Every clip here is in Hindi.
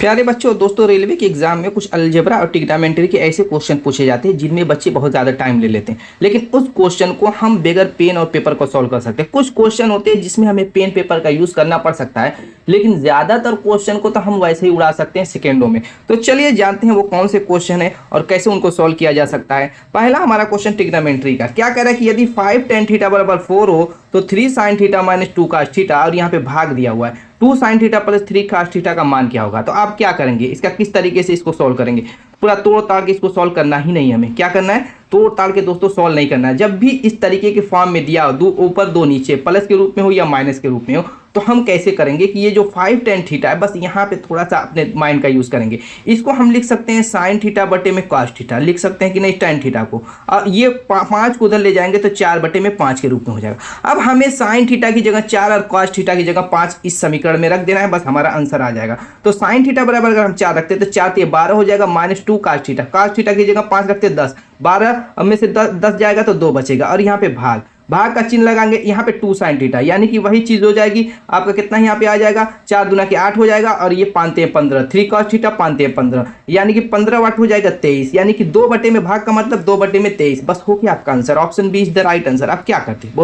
प्यारे बच्चों दोस्तों, रेलवे के एग्जाम में कुछ अलजेब्रा और ट्रिग्नोमेट्री के ऐसे क्वेश्चन पूछे जाते हैं जिनमें बच्चे बहुत ज़्यादा टाइम ले लेते हैं, लेकिन उस क्वेश्चन को हम बगैर पेन और पेपर को सॉल्व कर सकते हैं। कुछ क्वेश्चन होते हैं जिसमें हमें पेन पेपर का यूज़ करना पड़ सकता है, लेकिन ज़्यादातर क्वेश्चन को तो हम वैसे ही उड़ा सकते हैं सेकेंडों में। तो चलिए जानते हैं वो कौन से क्वेश्चन है और कैसे उनको सॉल्व किया जा सकता है। पहला हमारा क्वेश्चन ट्रिग्नोमेट्री का क्या कह रहा है कि यदि 5 tan थीटा बराबर 4 हो तो 3 sin theta minus 2 cos theta, और यहाँ पे भाग दिया हुआ है 2 sin theta plus 3 cos theta का मान क्या होगा। तो आप क्या करेंगे, इसका किस तरीके से इसको सॉल्व करेंगे। पूरा तोड़ ताड़ के इसको सॉल्व करना ही नहीं, हमें क्या करना है, तोड़ ताड़ के दोस्तों सॉल्व नहीं करना है। जब भी इस तरीके के फॉर्म में दिया हो, दो ऊपर दो नीचे, प्लस के रूप में हो या माइनस के रूप में हो, तो हम कैसे करेंगे कि ये जो 5 tan थीटा है, बस यहाँ पे थोड़ा सा अपने माइंड का यूज करेंगे। इसको हम लिख सकते हैं sin थीटा बटे में cos थीटा, लिख सकते हैं कि नहीं tan थीटा को, और ये 5 को उधर ले जाएंगे तो 4 बटे में 5 के रूप में हो जाएगा। अब हमें sin थीटा की जगह 4 और cos थीटा की जगह 5 इस समीकरण में रख देना है, बस हमारा आंसर आ जाएगा। तो sin थीटा बराबर अगर हम 4 रखते हैं तो 4 से 12 हो जाएगा, minus 2 cos theta, cos theta की जगह 5 रखते 10, 12 में से 10 जाएगा तो 2 बचेगा, और यहाँ पे भाग का चिन्ह लगाएंगे, यहाँ पे 2 sin थीटा, यानी कि वही चीज हो जाएगी। आपका कितना यहाँ पे आ जाएगा, 4 दूना के 8 हो जाएगा, और ये 5 ते 15, 3 cos थीटा 5 ते 15, यानी कि 15 वाट हो जाएगा 23, यानी कि 2 बटे में भाग का मतलब 2 बटे में 23। बस हो गया आपका answer, option B is the right answer. आप क्या करते हैं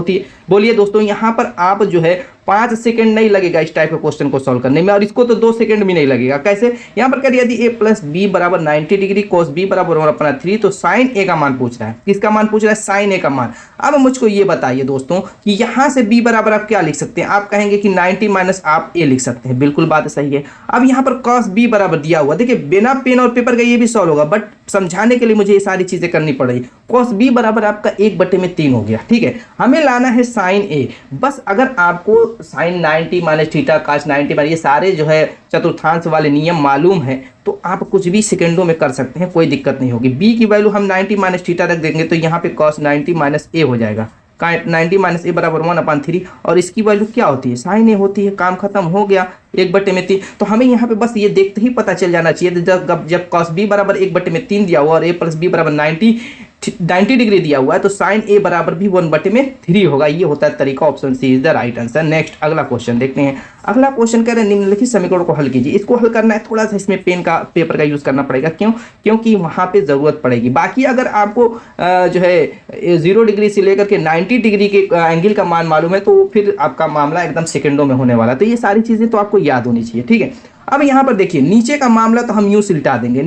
बोलिए दोस्तों। यहाँ पर आप जो है 5 सेकंड नहीं लगेगा इस टाइप के क्वेश्चन को सॉल्व करने में, और इसको तो 2 सेकंड भी नहीं लगेगा। कैसे, यहाँ पर करिए, यदि a प्लस बी बराबर 90 डिग्री, cos b बराबर 1/3, तो sin a का मान पूछ रहा है। किसका मान पूछ रहा है, sin a का मान। अब मुझको ये बताइए दोस्तों कि यहाँ से b बराबर आप क्या लिख सकते हैं। आप कहेंगे कि 90 माइनस आप a लिख सकते हैं, बिल्कुल बात सही है। अब यहाँ पर cos b बराबर दिया हुआ, देखिए बिना पेन और पेपर का ये भी सॉल्व होगा, बट समझाने के लिए मुझे ये सारी चीजें करनी पड़ेगी। cos b बराबर आपका 1/3 हो गया, ठीक है। हमें लाना है sin a, बस अगर आपको sin 90 माइनस थीटा cos 90 ये सारे जो है चतुर्थांश वाले नियम मालूम है, तो आप कुछ भी सेकंडों में कर सकते हैं, कोई दिक्कत नहीं होगी। b की वैल्यू हम 90 माइनस थीटा रख देंगे, तो यहाँ पे cos 90 माइनस a हो जाएगा, 90 माइनस a बराबर 1/3, और इसकी वैल्यू क्या होती है, sin a होती है। काम खत्म हो गया, 1/3। तो हमें यहाँ पे बस ये देखते ही पता चल जाना चाहिए, जब cos b बराबर 1/3 दिया हुआ और a प्लस b बराबर 90 डिग्री दिया हुआ है, तो sin a बराबर भी 1/3 होगा। ये होता है तरीका, option C is the right answer. Next अगला क्वेश्चन देखते हैं। अगला क्वेश्चन कह रहे हैं निम्नलिखित समीकरणों को हल कीजिए। इसको हल करना है, थोड़ा सा इसमें पेपर का यूज करना पड़ेगा। क्योंकि वहां पे जरूरत पड़ेगी। बाकी अगर आपको जो है 0 डिग्री से लेकर के 90 डिग्री के एंगल का मान मालूम है, तो फिर आपका मामला एकदम सेकंडों में होने वाला है। तो ये सारी चीजें तो आपको याद होनी चाहिए, ठीक है। अब यहाँ पर देखिए, नीचे का मामला तो हम यूं सिलटा देंगे,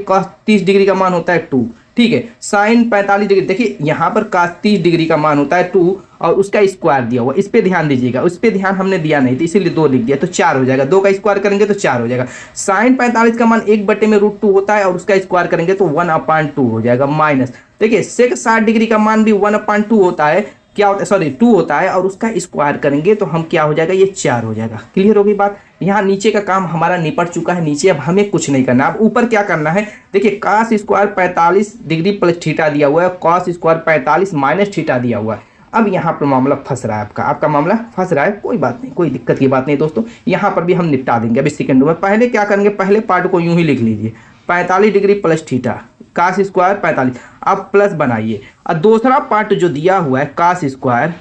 cos 30 डिग्री का मान होता है 2, ठीक है। sin 45 डिग्री, देखिए यहाँ पर cos 30 डिग्री का मान होता है 2, और उसका स्क्वायर दिया हुआ, इस पे ध्यान दीजिएगा, उस पे ध्यान हमने दिया नहीं, तो इसीलिए 2 लिख दिया, तो 4 हो जाएगा। 2 का स्क्वायर करेंगे तो 4 हो जाएगा। sin 45 का मान 1/√2 होता है, और उसका स्क्वायर करेंगे तो 1/2 हो जाएगा, माइनस। देखिए sec 60 डिग्री का मान भी 1/2 होता है, क्या होता है, सॉरी 2 होता है, और उसका स्क्वायर करेंगे तो हम क्या हो जाएगा, ये 4 हो जाएगा। क्लियर होगी बात। यहाँ नीचे का काम हमारा निपट चुका है, नीचे अब हमें कुछ नहीं करना। अब ऊपर क्या करना है, देखिए cos square 45 degree plus theta दिया हुआ है, cos स्क्वायर 45 माइनस थीटा दिया हुआ है। अब यहाँ पर मामला फंस रहा है, आपका मामला फंस रहा है, कोई बात नहीं, कोई दिक्कत की बात नहीं दोस्तों। यहाँ पर भी हम निपटा देंगे अभी सेकंडों में। पहले क्या करेंगे, पहले पार्ट को यूं ही लिख लीजिए, 45 degree plus theta, cos square 45, अब प्लस बनाइए। और दूसरा पार्ट जो दिया हुआ है cos स्क्वायर,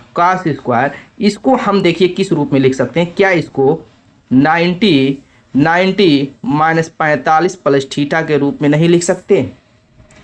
इसको हम देखिए किस रूप में लिख सकते हैं। क्या इसको 90 माइनस 45 प्लस थीटा के रूप में नहीं लिख सकते।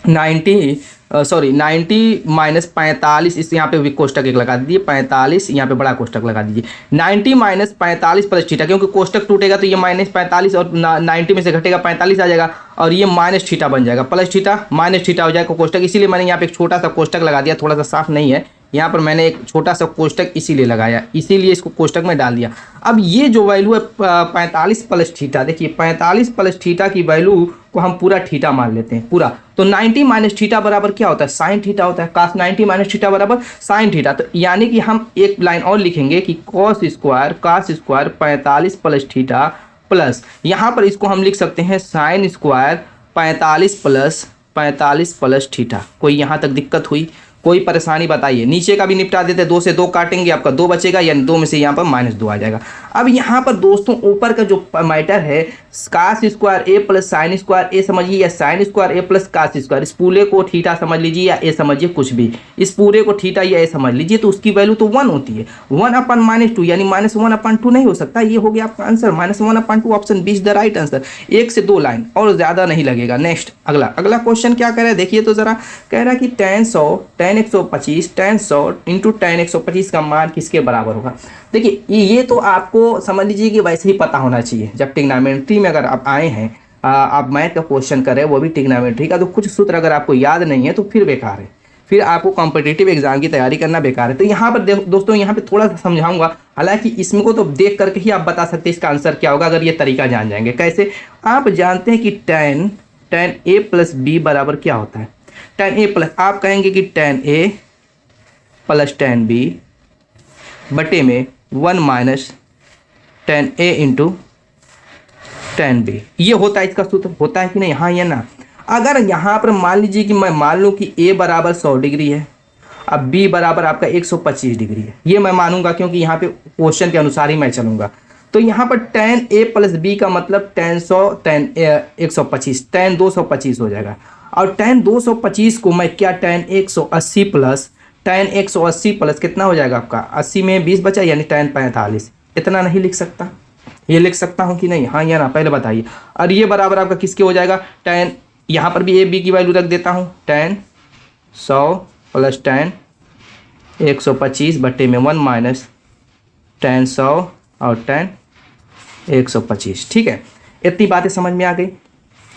90 माइनस 45, इस यहाँ पे भी कोष्टक एक लगा दीजिए, 45 यहाँ पे बड़ा कोष्टक लगा दीजिए। 90 माइनस 45 प्लस थीटा, क्योंकि कोष्टक टूटेगा तो ये माइनस 45 और 90 में से घटेगा 45 आ जाएगा, और ये माइनस थीटा बन जाएगा, प्लस थीटा माइनस थीटा हो जाएगा कोष्टक। इसीलिए मैंने यहाँ पे एक छोटा सा कोष्टक लगा दिया, थोड़ा सा साफ नहीं है, यहाँ पर मैंने एक छोटा सा कोष्टक इसीलिए लगाया, इसीलिए इसको कोष्टक में डाल दिया। अब ये जो वैल्यू है 45 प्लस थीटा, देखिए 45 प्लस थीटा की वैल्यू को हम पूरा थीटा मान लेते हैं, पूरा। तो 90 माइनस थीटा बराबर क्या होता है, sin थीटा होता है। cos 90 माइनस थीटा बराबर sin थीटा। तो यानी कि हम एक लाइन और लिखेंगे कि cos square 45 plus theta, plus यहाँ पर इसको हम लिख सकते हैं sin स्क्वायर 45 प्लस थीटा। कोई यहाँ तक दिक्कत हुई, कोई परेशानी बताइए। नीचे का भी निपटा देते, 2 से 2 काटेंगे, आपका 2 बचेगा, यानी 2 में से यहाँ पर -2 आ जाएगा। अब यहाँ पर दोस्तों ऊपर का जो मैटर है कास स्क्वायर ए प्लस साइन स्क्वायर ए समझिए, या साइन स्क्वायर ए प्लस कास स्क्वायर, इस पूरे को थीटा समझ लीजिए या ए समझिए, कुछ भी, इस पूरे को थीटा या ए समझ लीजिए, तो उसकी वैल्यू तो 1 होती है। 1/-2 यानी -1/2 नहीं हो सकता। ये हो गया आपका answer, -1/2, option B is the right answer. 1 से 2 लाइन और ज़्यादा नहीं लगेगा। नेक्स्ट अगला क्वेश्चन क्या कह रहा है देखिए तो ज़रा, कह रहा है कि tan 100 tan 125 tan 100 into tan 125 का मान किसके बराबर होगा। देखिए ये तो आपको समझ लीजिए कि वैसे ही पता होना चाहिए। जब ट्रिग्नोमेट्री में अगर आप आए हैं, आप मैथ का क्वेश्चन कर रहे हैं वो भी ट्रिग्नोमेट्री का, तो कुछ सूत्र अगर आपको याद नहीं है तो फिर बेकार है, फिर आपको कॉम्पिटिटिव एग्जाम की तैयारी करना बेकार है। तो यहाँ पर दोस्तों यहाँ पे थोड़ा सा समझाऊंगा, हालांकि इसमें को तो देख करके ही आप बता सकते हैं इसका आंसर क्या होगा अगर ये तरीका जान जाएंगे। कैसे? आप जानते हैं कि tan a प्लस बी बराबर क्या होता है। tan a प्लस, आप कहेंगे कि tan a plus tan b बटे में 1 minus tan a into tan b, ये होता है इसका सूत्र, होता है कि नहीं, हाँ या ना। अगर यहाँ पर मान लीजिए कि मैं मान लूँ कि a बराबर 100 डिग्री है, अब b बराबर आपका 125 डिग्री है, ये मैं मानूंगा क्योंकि यहाँ पे क्वेश्चन के अनुसार ही मैं चलूंगा। तो यहाँ पर tan a प्लस b का मतलब tan 100 tan 125 tan 225 हो जाएगा। और tan 225 को मैं क्या tan 180 प्लस कितना हो जाएगा आपका, 80 में 20 बचा यानी tan 45, इतना नहीं लिख सकता, ये लिख सकता हूँ कि नहीं, हाँ या ना, पहले बताइए। और ये बराबर आपका किसके हो जाएगा, tan, यहाँ पर भी ए बी की वैल्यू रख देता हूँ, tan 100 प्लस tan 125 बटे में 1 माइनस tan 100 और tan 125। ठीक है, इतनी बातें समझ में आ गई।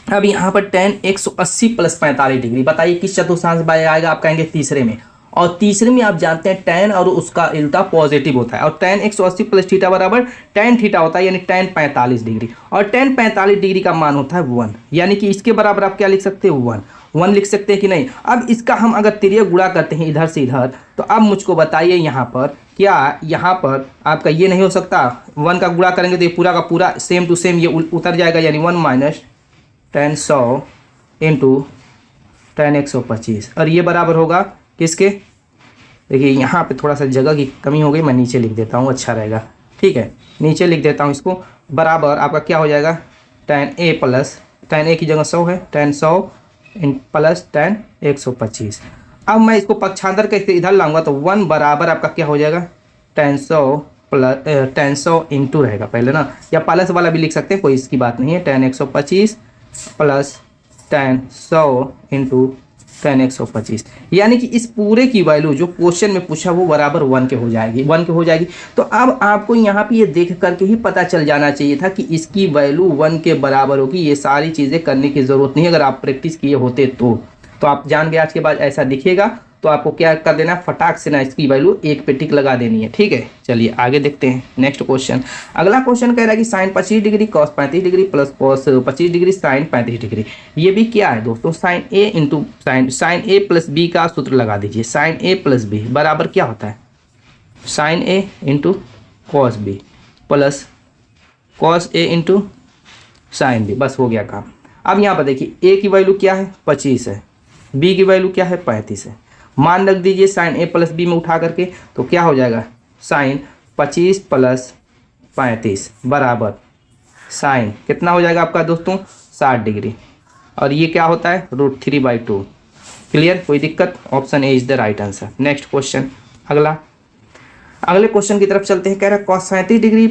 अब यहाँ पर tan 180 प्लस 45 डिग्री, बताइए किस चतुर्थांश में आएगा, आप कहेंगे तीसरे में। और तीसरे में आप जानते हैं tan और उसका उल्टा पॉजिटिव होता है, और tan 180 प्लस थीटा बराबर tan थीटा होता है, यानी tan 45 डिग्री, और tan 45 डिग्री का मान होता है 1, यानी कि इसके बराबर आप क्या लिख सकते हैं, 1 लिख सकते हैं कि नहीं। अब इसका हम अगर तिर्यक गुणा करते हैं इधर से इधर, तो अब मुझको बताइए यहाँ पर क्या, यहाँ पर आपका ये नहीं हो सकता, 1 का गुणा करेंगे तो ये पूरा का पूरा सेम टू सेम ये उतर जाएगा, यानी 1 माइनस tan 100 इंटू tan 125, और ये बराबर होगा किसके, देखिए यहाँ पे थोड़ा सा जगह की कमी हो गई, मैं नीचे लिख देता हूँ, अच्छा रहेगा। ठीक है, नीचे लिख देता हूँ इसको, बराबर आपका क्या हो जाएगा, tan a plus, tan a की जगह 100 है, tan 100 प्लस tan 125। अब मैं इसको पक्षांतर करके इधर लाऊंगा तो 1 बराबर आपका क्या हो जाएगा, tan 100 प्लस tan 100 इंटू रहेगा पहले ना, या प्लस वाला भी लिख सकते हैं, कोई इसकी बात नहीं है, tan 125 plus tan 100 into tan 125, यानी कि इस पूरे की वैल्यू जो क्वेश्चन में पूछा वो बराबर 1 के हो जाएगी। तो अब आपको यहाँ पे ये देख करके ही पता चल जाना चाहिए था कि इसकी वैल्यू 1 के बराबर होगी। ये सारी चीज़ें करने की ज़रूरत नहीं है, अगर आप प्रैक्टिस किए होते तो आप जान गए। आज के बाद ऐसा दिखेगा तो आपको क्या कर देना, फटाक से ना इसकी वैल्यू 1 पे टिक लगा देनी है। ठीक है, चलिए आगे देखते हैं नेक्स्ट क्वेश्चन। अगला क्वेश्चन कह रहा है कि sine 25 degree cos 35 degree plus cos 25 degree sine 35 degree. ये भी क्या है दोस्तों, sine A into sine A plus B का सूत्र लगा दीजिए। साइन ए प्लस बी बराबर क्या होता है, sine A into cos b plus cos a into sine b, बस हो गया काम। अब यहाँ पर देखिए ए की वैल्यू क्या है, 25 है, बी की वैल्यू क्या है, 35 है। मान रख दीजिए साइन ए प्लस बी में उठा करके, तो क्या हो जाएगा, साइन 25 प्लस 35 बराबर साइन कितना हो जाएगा आपका दोस्तों, 60 डिग्री, और ये क्या होता है, √3/2। क्लियर, कोई दिक्कत, option A is the right answer. Next question, अगले क्वेश्चन की तरफ चलते हैं। कह रहा है cos 37 degree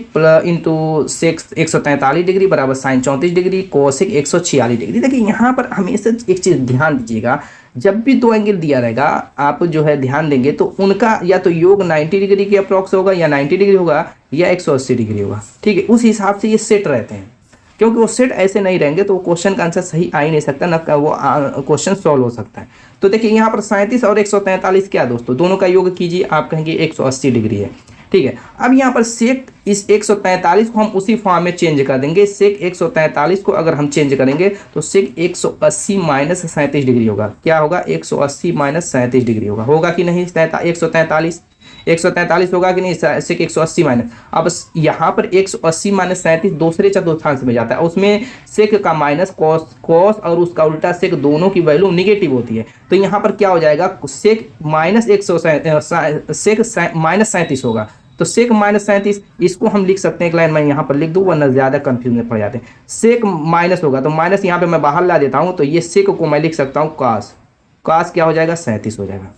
into sex 143 degree बराबर साइन 34 डिग्री कोसेक 146 डिग्री। देखिए यहाँ पर हमेशा एक चीज़ ध्यान दीजिएगा, जब भी दो एंगल दिया रहेगा आप जो है ध्यान देंगे तो उनका या तो योग 90 डिग्री के अप्रॉक्स होगा, या 90 डिग्री होगा, या 180 डिग्री होगा। ठीक है, उस हिसाब से ये सेट रहते हैं, क्योंकि वो सेट ऐसे नहीं रहेंगे तो क्वेश्चन का आंसर सही आ ही नहीं सकता, ना वो क्वेश्चन सॉल्व हो सकता है। तो देखिए यहाँ पर 37 और 143 क्या दोस्तों, दोनों का योग कीजिए, आप कहेंगे 180 डिग्री है। ठीक है, अब यहाँ पर सेक इस 143 को हम उसी फॉर्म में चेंज कर देंगे। सेक 143 को अगर हम चेंज करेंगे तो सेक 180 माइनस 37 डिग्री होगा। क्या होगा, 180 माइनस 37 डिग्री होगा कि नहीं, 143 143 होगा कि नहीं, सेक 180 माइनस। अब यहाँ पर 180 माइनस 37 दूसरे चतुर्थांश में जाता है, उसमें सेक का माइनस कॉस और उसका उल्टा सेक दोनों की वैल्यू निगेटिव होती है। तो यहाँ पर क्या हो जाएगा, सेक माइनस सेक माइनस 37 होगा। तो सेक माइनस 37 इसको हम लिख सकते हैं एक लाइन में यहाँ पर लिख दूँ, वरना ज़्यादा कंफ्यूज में पड़ जाते हैं। सेक माइनस होगा तो माइनस यहाँ पे मैं बाहर ला देता हूँ, तो ये सेक को मैं लिख सकता हूँ कास क्या हो जाएगा, 37 हो जाएगा।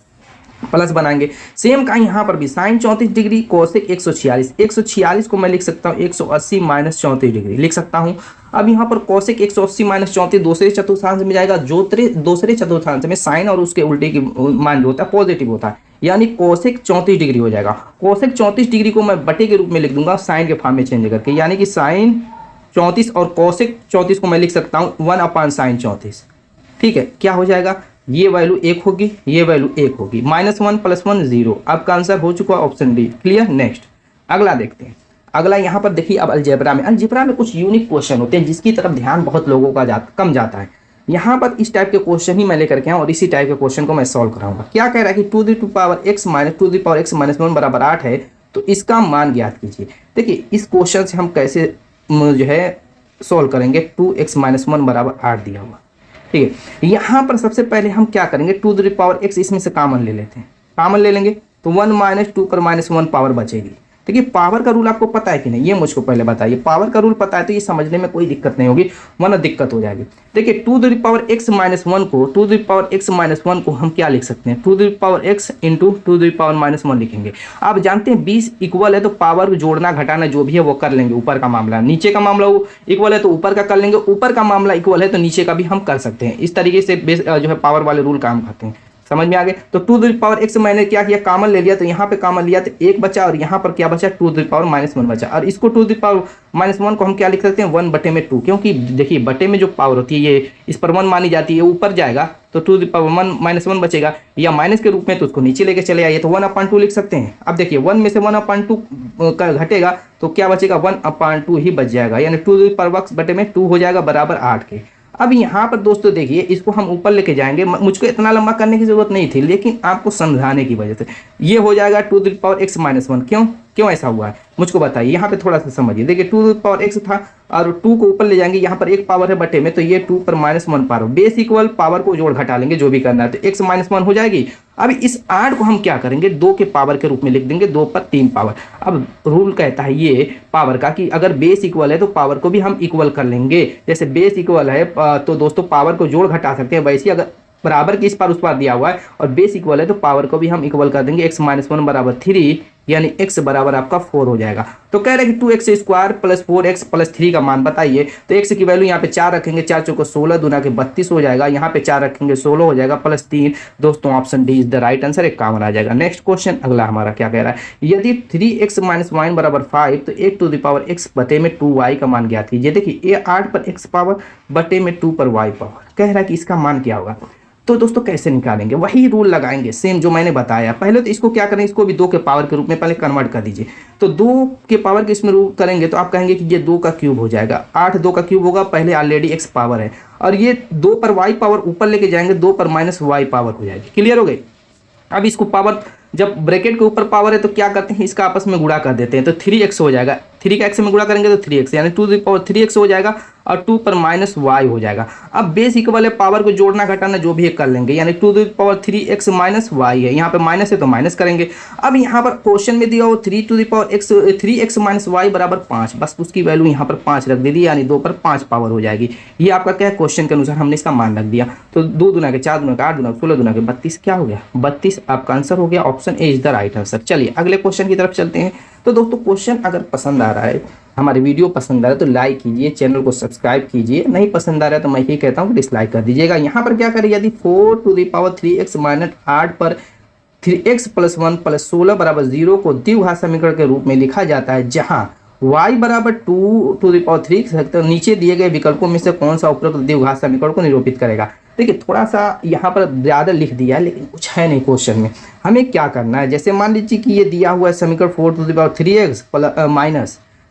प्लस बनाएंगे सेम का यहाँ पर भी साइन 34 डिग्री कोसेक 146 को मैं लिख सकता हूँ 180 माइनस 34 डिग्री लिख सकता हूँ। अब यहाँ पर कोसेक 180 माइनस 34 दूसरे चतुर्थांश में जाएगा, जो दूसरे चतुर्थांश में साइन और उसके उल्टे की मान जो होता है पॉजिटिव होता है, यानी कोसेक 34 डिग्री हो जाएगा। कोसेक 34 डिग्री को मैं बटे के रूप में लिख दूंगा साइन के फॉर्म में चेंज करके, यानी कि साइन 34 और कोसेक 34 को मैं लिख सकता हूँ 1/sin 34। ठीक है, क्या हो जाएगा, ये वैल्यू 1 होगी, ये वैल्यू 1 होगी, -1 + 1 0। आपका आंसर हो चुका ऑप्शन डी। क्लियर। नेक्स्ट अगला देखते हैं। अगला यहाँ पर देखिए, अब अलजेब्रा में कुछ यूनिक क्वेश्चन होते हैं जिसकी तरफ ध्यान बहुत लोगों का कम जाता है। यहाँ पर इस टाइप के क्वेश्चन ही मैं लेकर के आऊँ और इसी टाइप के क्वेश्चन को मैं सॉल्व कराऊंगा। क्या कह रहा है कि 2x - 1 बर 8 है, तो इसका मान ज्ञात कीजिए। देखिए इस क्वेश्चन से हम कैसे जो है सॉल्व करेंगे, 2x - 1 = 8 दिया हुआ। ठीक है, यहाँ पर सबसे पहले हम क्या करेंगे, 2x इसमें से कॉमन ले लेते हैं, कॉमन ले लेंगे तो 1 - 2 पर -1 पावर बचेगी। देखिए पावर का रूल आपको पता है कि नहीं, ये मुझको पहले बताइए। पावर का रूल पता है तो ये समझने में कोई दिक्कत नहीं होगी, वरना दिक्कत हो जाएगी। देखिए 2x - 1 को हम क्या लिख सकते हैं, 2x × 2 - 1 लिखेंगे। आप जानते हैं 20 इक्वल है तो पावर जोड़ना घटाना जो भी है वो कर लेंगे। ऊपर का मामला नीचे का मामला वो इक्वल है तो ऊपर का कर लेंगे, ऊपर का मामला इक्वल है तो नीचे का भी हम कर सकते हैं। इस तरीके से जो है पावर वाले रूल काम करते हैं। समझ में आ गए। तो 2x मैंने क्या किया, कॉमन ले लिया, तो यहाँ पे कॉमन लिया तो 1 बचा और यहाँ पर क्या बचा, 2 - 1 बचा। और इसको 2 - 1 को हम क्या लिख सकते हैं, 1/2, क्योंकि देखिए बटे में जो पावर होती है ये इस पर 1 मानी जाती है, ऊपर जाएगा तो 2 - 1 बचेगा, या माइनस के रूप में तो उसको नीचे लेके चले आइए तो 1/2 लिख सकते हैं। अब देखिए 1 में से 1/2 घटेगा तो क्या बचेगा, 1/2 ही बच जाएगा, यानी 2 हो जाएगा बराबर 8 के। अब यहाँ पर दोस्तों देखिए इसको हम ऊपर लेके जाएंगे, मुझको इतना लंबा करने की जरूरत नहीं थी, लेकिन आपको समझाने की वजह से ये हो जाएगा 2x - 1। क्यों ऐसा हुआ है मुझको बताइए, यहाँ पे थोड़ा सा समझिए। देखिए 2x था और 2 को ऊपर ले जाएंगे, यहाँ पर एक पावर है बटे में, तो ये 2 पर -1 पावर, बेस इक्वल पावर को जोड़ घटा लेंगे जो भी करना है, तो x - 1 हो जाएगी। अब इस 8 को हम क्या करेंगे, 2 के पावर के रूप में लिख देंगे, 2 पर 3 पावर। अब रूल कहता है ये पावर का कि अगर बेस इक्वल है तो पावर को भी हम इक्वल कर लेंगे। जैसे बेस इक्वल है तो दोस्तों पावर को जोड़ घटा सकते हैं, वैसे अगर बराबर की इस पार उस पार दिया हुआ है और बेस इक्वल है तो पावर को भी हम इक्वल कर देंगे। x - 1 = 3, यानी x बराबर आपका 4 हो जाएगा। तो कह रहे हैं कि 2x² + 4x + 3 का मान बताइए। तो x की वैल्यू यहाँ पे 4 रखेंगे, 4 चौको 16, दूना के 32 हो जाएगा, यहाँ पे 4 रखेंगे 16 हो जाएगा, +3। दोस्तों option D is the right answer, एक कॉमन आ जाएगा। नेक्स्ट क्वेश्चन अगला हमारा क्या कह रहा है, यदि 3x - y = 5 तो 8x बटे में 2y का मान ज्ञात कीजिए। देखिए ये 8 पर x पावर बटे में 2 पर y पावर, कह रहा है कि इसका मान क्या होगा। तो दोस्तों कैसे निकालेंगे, वही रूल लगाएंगे सेम जो मैंने बताया। पहले तो इसको क्या करें, इसको भी 2 के पावर के रूप में पहले कन्वर्ट कर दीजिए। तो 2 के पावर के इसमें रूल करेंगे तो आप कहेंगे कि ये 2 का क्यूब हो जाएगा, 8 2 का क्यूब होगा, पहले ऑलरेडी x पावर है, और ये 2 पर y पावर ऊपर लेके जाएंगे, 2 पर -y पावर हो जाएगी। क्लियर हो गई। अब इसको पावर जब ब्रैकेट के ऊपर पावर है तो क्या करते हैं, इसका आपस में गुणा कर देते हैं, तो 3x हो जाएगा। 3 का x में गुणा करेंगे तो 3x, यानी 2^3x हो जाएगा और 2 पर -y हो जाएगा। अब बेस इक्वल है, पावर को जोड़ना घटाना जो भी है कर लेंगे, यानी 2^3x - y है, यहाँ पे माइनस है तो माइनस करेंगे। अब यहाँ पर क्वेश्चन में दिया हो 3x - y = 5, बस उसकी वैल्यू यहाँ पर 5 रख दे दी, यानी 2 पर 5 पावर हो जाएगी। ये आपका क्या है, क्वेश्चन के अनुसार हमने इसका मान रख दिया। तो 2 दूना के 4 दूना के 8 दूना 16 दूना के 32 क्या हो गया, 32 आपका आंसर हो गया। Option A is the right answer. चलिए अगले क्वेश्चन की तरफ चलते हैं। तो दोस्तों क्वेश्चन अगर पसंद आ रहा है, हमारी वीडियो पसंद आ रहा है तो लाइक कीजिए, चैनल को सब्सक्राइब कीजिए, नहीं पसंद आ रहा है तो मैं ही कहता हूँ डिसलाइक कर दीजिएगा। यहाँ पर क्या करें, यदि 4^3x - 8 पर 3x + 1 + 16 = 0 को द्विघात समीकरण के रूप में लिखा जाता है, जहाँ y = 2^3, तो नीचे दिए गए विकल्पों में से कौन सा उपरोक्त द्विघात समीकरण को निरूपित करेगा। देखिए थोड़ा सा यहाँ पर ज़्यादा लिख दिया है, लेकिन कुछ है नहीं क्वेश्चन में। हमें क्या करना है, जैसे मान लीजिए कि ये दिया हुआ है समीकरण 4^3x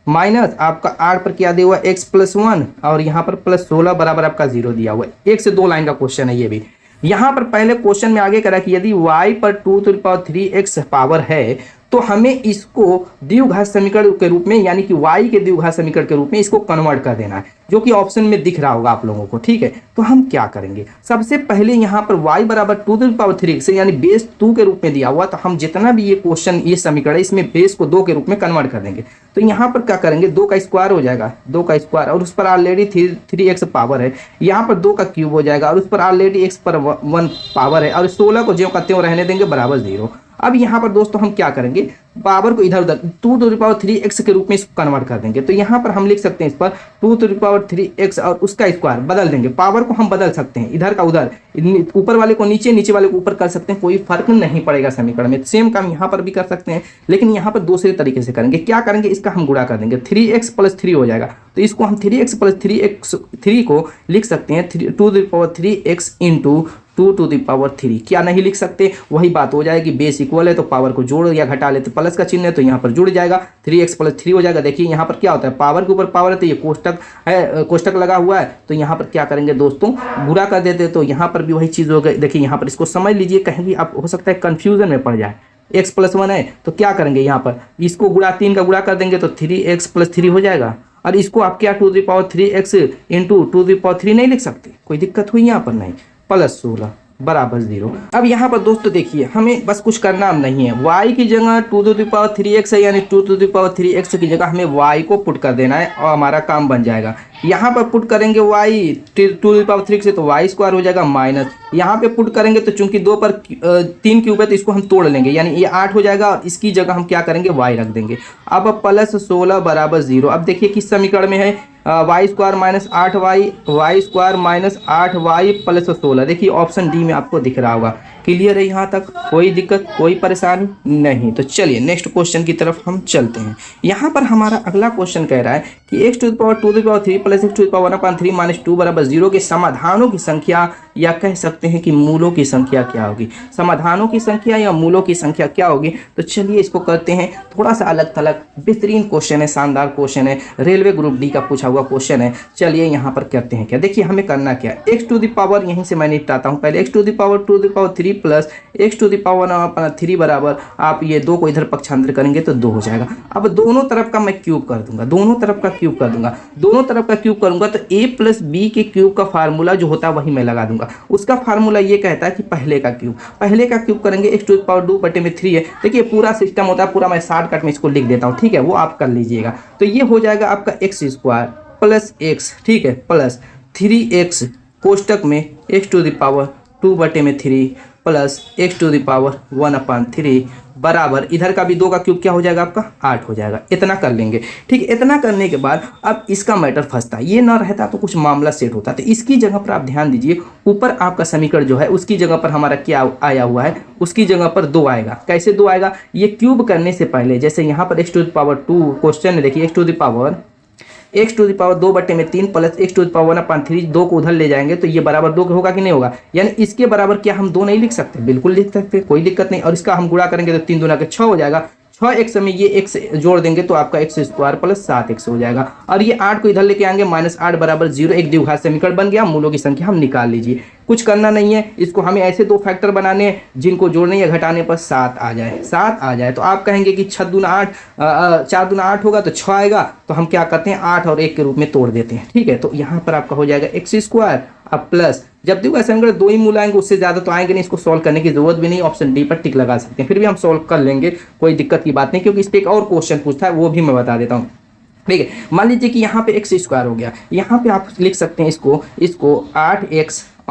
माइनस आपका 8 पर क्या दिया हुआ है x + 1 और यहाँ पर +16 बराबर आपका 0 दिया हुआ है। 1 से 2 लाइन का क्वेश्चन है ये भी। यहाँ पर पहले क्वेश्चन में आगे करा कि यदि y पर 2⁻³ पावर है तो हमें इसको द्विघात समीकरण के रूप में, यानी कि y के द्विघात समीकरण के रूप में इसको कन्वर्ट कर देना है, जो कि ऑप्शन में दिख रहा होगा आप लोगों को। ठीक है, तो हम क्या करेंगे, सबसे पहले यहाँ पर y बराबर 2⁻³ यानी बेस 2 के रूप में दिया हुआ, तो हम जितना भी ये क्वेश्चन ये समीकरण है इसमें बेस को 2 के रूप में कन्वर्ट कर देंगे। तो यहाँ पर क्या करेंगे, 2 का स्क्वायर हो जाएगा, 2 का स्क्वायर, और उस पर ऑलरेडी 3x पावर है, यहाँ पर 2 का क्यूब हो जाएगा, और उस पर ऑलरेडी x पर 1 पावर है, और 16 को ज्यों का त्यों रहने देंगे बराबर 0। अब यहाँ पर दोस्तों हम क्या करेंगे, पावर को इधर उधर 2⁻³ के रूप में इसको कन्वर्ट कर देंगे। तो यहाँ पर हम लिख सकते हैं इस पर 2⁻³ और उसका स्क्वायर बदल देंगे, पावर को हम बदल सकते हैं, इधर का उधर, ऊपर वाले को नीचे, नीचे वाले को ऊपर कर सकते हैं, कोई फर्क नहीं पड़ेगा समीकरण में। सेम काम यहाँ पर भी कर सकते हैं, लेकिन यहाँ पर दूसरे तरीके से करेंगे। क्या करेंगे, इसका हम गुणा कर देंगे, 3x + 3 हो जाएगा, तो इसको हम 3x + 3 को लिख सकते हैं 2⁻3x × 2⁻3। क्या नहीं लिख सकते, वही बात हो जाएगी, बेस इक्वल है तो पावर को जोड़ या घटा लेते, प्लस का चिन्ह है तो यहाँ पर जुड़ जाएगा, 3x + 3 हो जाएगा। देखिए यहाँ पर क्या होता है, पावर के ऊपर पावर है तो ये कोष्टक है, कोष्टक लगा हुआ है, तो यहाँ पर क्या करेंगे दोस्तों, गुणा कर देते, तो यहाँ पर भी वही चीज़ हो गई। देखिए यहाँ पर इसको समझ लीजिए, कहीं भी आप हो सकता है कन्फ्यूजन में पड़ जाए, x + 1 है तो क्या करेंगे, यहाँ पर इसको गुणा 3 का गुणा कर देंगे तो 3x + 3 हो जाएगा, और इसको आप क्या 2⁻3x × 2⁻3 नहीं लिख सकते, कोई दिक्कत हुई यहाँ पर नहीं, +16 बराबर 0। अब यहाँ पर दोस्तों देखिए, हमें बस कुछ करना नहीं है, y की जगह 2⁻3x है, यानी 2⁻3x की जगह हमें y को पुट कर देना है और हमारा काम बन जाएगा। यहाँ पर पुट करेंगे y 2⁻3 से तो y² हो जाएगा माइनस, यहाँ पे पुट करेंगे तो चूंकि 2 पर 3 क्यूब है तो इसको हम तोड़ लेंगे, यानी ये 8 हो जाएगा, और इसकी जगह हम क्या करेंगे, y रख देंगे। अब +16 बराबर 0। अब देखिए किस समीकरण में है, y² - 8y, y² - 8y + 16। देखिए ऑप्शन डी में आपको दिख रहा होगा। क्लियर है यहाँ तक, कोई दिक्कत कोई परेशानी नहीं। तो चलिए नेक्स्ट क्वेश्चन की तरफ हम चलते हैं। यहाँ पर हमारा अगला क्वेश्चन कह रहा है कि x⁻2³ + x⁻1/3 - 2 बराबर 0 के समाधानों की संख्या, या कह सकते हैं कि मूलों की संख्या क्या होगी। समाधानों की संख्या या मूलों की संख्या क्या होगी, तो चलिए इसको करते हैं। थोड़ा सा अलग थलग बेहतरीन क्वेश्चन है, शानदार क्वेश्चन है, रेलवे ग्रुप डी का पूछा हुआ क्वेश्चन है। चलिए यहाँ पर करते हैं क्या, देखिए हमें करना क्या है, x⁻, यहीं से मैं निपटाता हूँ पहले, x⁻2³ + x⁻1/3 बराबर, आप ये 2 को इधर पक्षांतर करेंगे तो 2 हो जाएगा। अब दोनों तरफ का मैं क्यूब कर दूंगा, दोनों तरफ का क्यूब कर दूंगा, दोनों तरफ का क्यूब करूंगा तो a + b के क्यूब का फार्मूला जो होता है वही मैं लगा दूंगा। उसका फार्मूला ये कहता है कि पहले का क्यूब करेंगे, x⁻2/3 है। देखिए पूरा सिस्टम होता है, पूरा मैं शॉर्टकट में इसको लिख देता हूँ, ठीक है, वो आप कर लीजिएगा। तो ये हो जाएगा आपका x² + x, ठीक है, प्लस 3x कोष्टक में x⁻2/3 + x⁻1/3 बराबर, इधर का भी 2 का क्यूब क्या हो जाएगा आपका, 8 हो जाएगा। इतना कर लेंगे, ठीक है। इतना करने के बाद अब इसका मैटर फंसता है, ये ना रहता तो कुछ मामला सेट होता। तो इसकी जगह पर आप ध्यान दीजिए, ऊपर आपका समीकरण जो है उसकी जगह पर हमारा क्या आया हुआ है, उसकी जगह पर 2 आएगा। कैसे 2 आएगा, ये क्यूब करने से पहले, जैसे यहाँ पर x⁻2 क्वेश्चन में देखिए, x⁻2/3 + x⁻1/3, 2 को उधर ले जाएंगे तो ये बराबर 2 होगा कि नहीं होगा, यानी इसके बराबर क्या हम 2 नहीं लिख सकते, बिल्कुल लिख सकते, कोई दिक्कत नहीं। और इसका हम गुणा करेंगे तो 3 दूना के 6 हो जाएगा, 6x में ये x जोड़ देंगे तो आपका x² + 7x हो जाएगा, और ये 8 को इधर लेके आएंगे, -8 बराबर 0, एक द्विघात समीकरण बन गया। मूलों की संख्या हम निकाल लीजिए, कुछ करना नहीं है, इसको हमें ऐसे 2 फैक्टर बनाने हैं जिनको जोड़ने या घटाने पर 7 आ जाए। तो आप कहेंगे कि 6 दूना 8, 4 दूना 8 होगा तो 6 आएगा, तो हम क्या करते हैं 8 और 1 के रूप में तोड़ देते हैं, ठीक है। तो यहाँ पर आपका हो जाएगा x², अब प्लस, जब द्विघात समीकरण 2 ही मूल आएंगे, उससे ज़्यादा तो आएंगे नहीं, इसको सॉल्व करने की जरूरत भी नहीं, ऑप्शन डी पर टिक लगा सकते हैं, फिर भी हम सॉल्व कर लेंगे, कोई दिक्कत की बात नहीं, क्योंकि इस पर एक और क्वेश्चन पूछता है, वो भी मैं बता देता हूँ, ठीक है। मान लीजिए कि यहाँ पे x² हो गया, यहाँ पे आप लिख सकते हैं इसको 8x -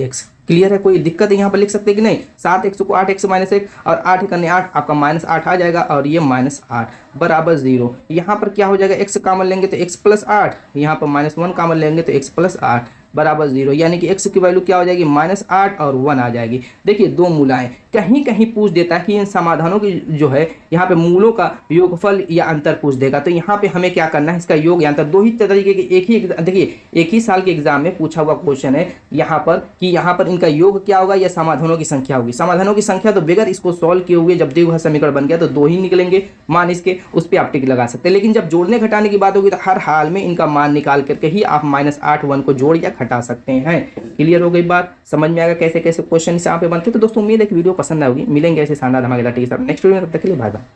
x। क्लियर है, कोई दिक्कत है यहाँ पर लिख सकते हैं कि नहीं, 7x को 8x - 1 और 8 करने 8, आपका -8 आ जाएगा, और ये -8 बराबर 0। यहाँ पर क्या हो जाएगा, x कॉमन लेंगे तो x + 8, यहाँ पर -1 कॉमन लेंगे तो x + 8 बराबर 0, यानी कि x की वैल्यू क्या हो जाएगी, -8 और 1 आ जाएगी। देखिए 2 मूलाएं, कहीं कहीं पूछ देता है कि इन समाधानों की जो है यहाँ पे मूलों का योगफल या अंतर पूछ देगा, तो यहाँ पे हमें क्या करना है, इसका योग या अंतर, 2 ही तरीके के, देखिए एक ही साल के एग्जाम में पूछा हुआ क्वेश्चन है यहाँ पर कि यहाँ पर इनका योग क्या होगा या समाधानों की संख्या होगी। समाधानों की संख्या तो बगैर इसको सॉल्व किए हुए जब द्विघात समीकरण बन गया तो 2 ही निकलेंगे मान इसके, उस पर आप टिक लगा सकते हैं। लेकिन जब जोड़ने घटाने की बात होगी तो हर हाल में इनका मान निकाल करके ही आप -8 1 को जोड़ या हटा सकते हैं। क्लियर हो गई बात, समझ में आएगा कैसे कैसे क्वेश्चन यहाँ पे बनते हैं। तो दोस्तों उम्मीद है कि वीडियो पसंद आएगी, मिलेंगे ऐसे शानदार धमाकेदार टीके साथ नेक्स्ट वीडियो में, तब तक के लिए बाय बाय।